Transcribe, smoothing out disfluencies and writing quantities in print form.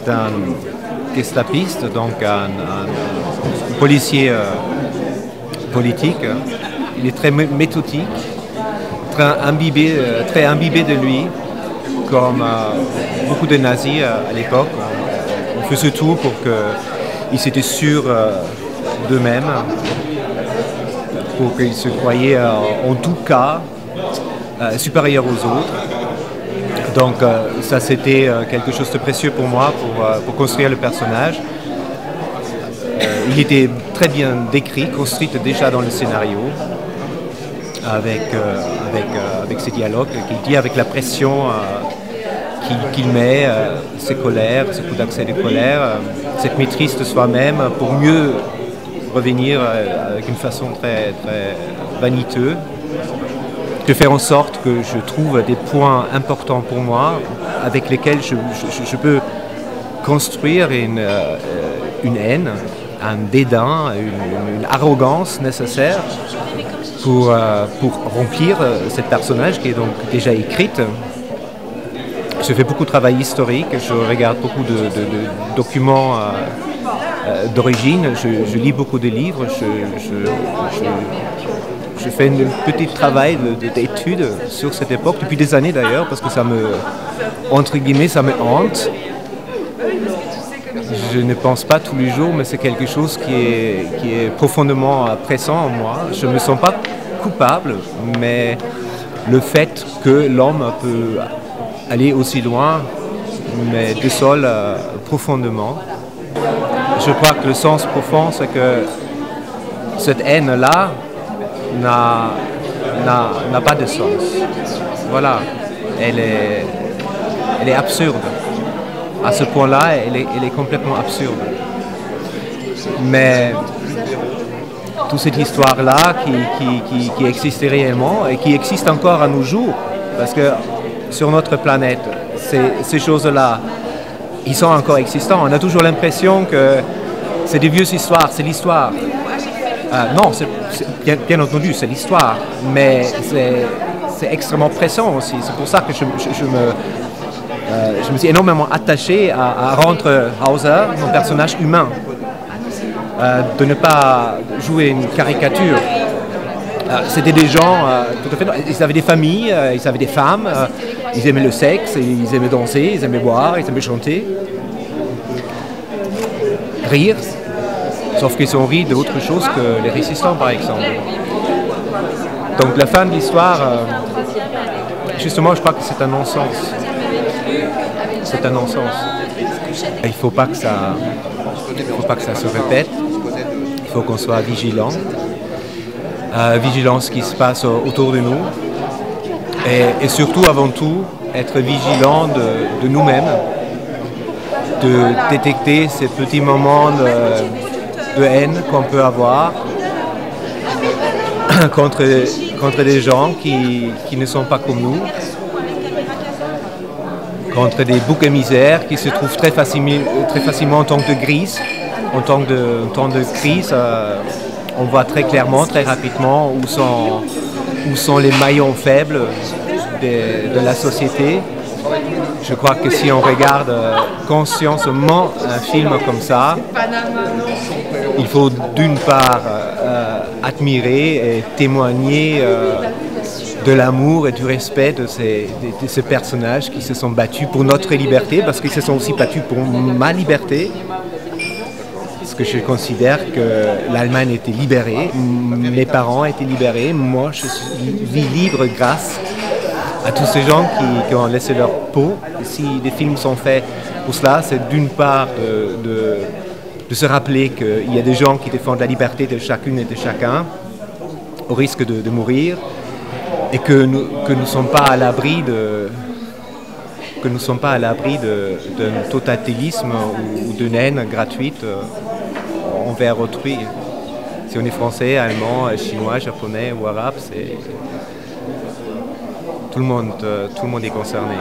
C'est un gestapiste, donc un policier politique. Il est très méthodique, très imbibé de lui, comme beaucoup de nazis à l'époque. On faisait tout pour qu'ils étaient sûrs d'eux-mêmes, pour qu'ils se croyaient en tout cas supérieurs aux autres. Donc ça c'était quelque chose de précieux pour moi pour construire le personnage. Il était très bien décrit, construit déjà dans le scénario, avec ses dialogues qu'il dit, avec la pression qu'il met, ses colères, ses coups d'accès de colère, cette maîtrise de soi-même pour mieux revenir avec une façon très, très vaniteuse, de faire en sorte que je trouve des points importants pour moi avec lesquels je peux construire une haine, un dédain, une arrogance nécessaire pour remplir ce personnage qui est donc déjà écrite. Je fais beaucoup de travail historique, je regarde beaucoup de documents d'origine, je lis beaucoup de livres, je fais un petit travail d'études sur cette époque, depuis des années d'ailleurs, parce que ça me, entre guillemets, ça me hante. Je ne pense pas tous les jours, mais c'est quelque chose qui est profondément pressant en moi. Je ne me sens pas coupable, mais le fait que l'homme peut aller aussi loin me désole profondément. Je crois que le sens profond, c'est que cette haine-là n'a pas de sens. Voilà, elle est absurde. À ce point-là, elle est complètement absurde. Mais toute cette histoire-là qui existait réellement et qui existe encore à nos jours, parce que sur notre planète, ces choses-là, ils sont encore existants. On a toujours l'impression que c'est des vieilles histoires, c'est l'histoire. Non, bien entendu, c'est l'histoire, mais c'est extrêmement pressant aussi. C'est pour ça que je me suis énormément attaché à rendre Hauser, mon personnage, humain. De ne pas jouer une caricature. C'était des gens, tout à fait, ils avaient des familles, ils avaient des femmes, ils aimaient le sexe, ils aimaient danser, ils aimaient boire, ils aimaient chanter, rire. Sauf qu'ils ont ri d'autre chose que les résistants, par exemple. Donc la fin de l'histoire, justement, je crois que c'est un non-sens. C'est un non-sens. Il ne faut pas que ça se répète. Il faut qu'on soit vigilant. Vigilant ce qui se passe autour de nous. Et surtout, avant tout, être vigilant de nous-mêmes. De détecter ces petits moments de haine qu'on peut avoir contre des gens qui ne sont pas comme nous, contre des boucs émissaires qui se trouvent très facilement en temps de crise. En temps de crise, on voit très clairement, très rapidement où sont les maillons faibles de la société. Je crois que si on regarde consciemment un film comme ça, il faut d'une part admirer et témoigner de l'amour et du respect de ces personnages qui se sont battus pour notre liberté, parce qu'ils se sont aussi battus pour ma liberté. Parce que je considère que l'Allemagne était libérée, mes parents étaient libérés, moi je vis libre grâce à tous ces gens qui ont laissé leur peau. Si des films sont faits pour cela, c'est d'une part de se rappeler qu'il y a des gens qui défendent la liberté de chacune et de chacun, au risque de mourir, et que nous ne sommes pas à l'abri d'un totalitarisme ou d'une haine gratuite envers autrui. Si on est français, allemand, chinois, japonais ou arabe, tout le monde est concerné.